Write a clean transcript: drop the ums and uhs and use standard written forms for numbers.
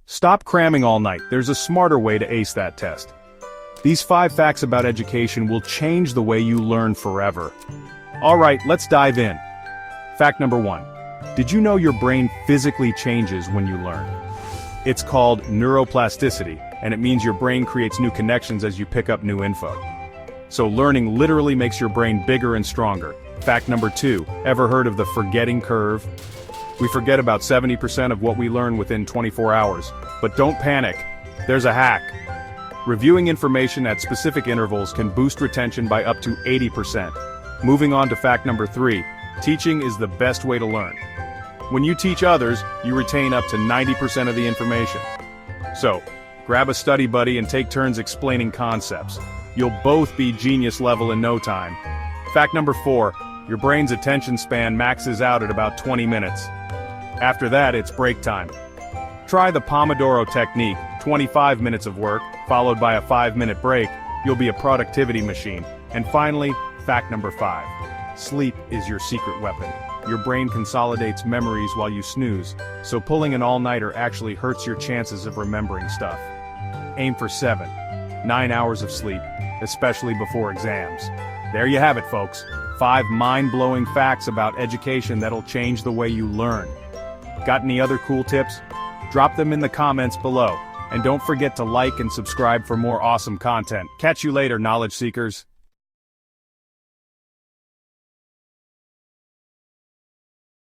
Stop cramming all night, there's a smarter way to ace that test. These 5 facts about education will change the way you learn forever. Alright, let's dive in. Fact number 1. Did you know your brain physically changes when you learn? It's called neuroplasticity, and it means your brain creates new connections as you pick up new info. So learning literally makes your brain bigger and stronger. Fact number 2, ever heard of the forgetting curve? We forget about 70% of what we learn within 24 hours. But don't panic, there's a hack. Reviewing information at specific intervals can boost retention by up to 80%. Moving on to fact number 3, teaching is the best way to learn. When you teach others, you retain up to 90% of the information. So, grab a study buddy and take turns explaining concepts. You'll both be genius level in no time. Fact number 4, your brain's attention span maxes out at about 20 minutes. After that, it's break time. Try the Pomodoro technique, 25 minutes of work, followed by a 5-minute break. You'll be a productivity machine. And finally, fact number 5, sleep is your secret weapon. Your brain consolidates memories while you snooze, so pulling an all-nighter actually hurts your chances of remembering stuff. Aim for 9 hours of sleep, especially before exams. There you have it, folks. 5 mind-blowing facts about education that'll change the way you learn. Got any other cool tips? Drop them in the comments below. And don't forget to like and subscribe for more awesome content. Catch you later, knowledge seekers.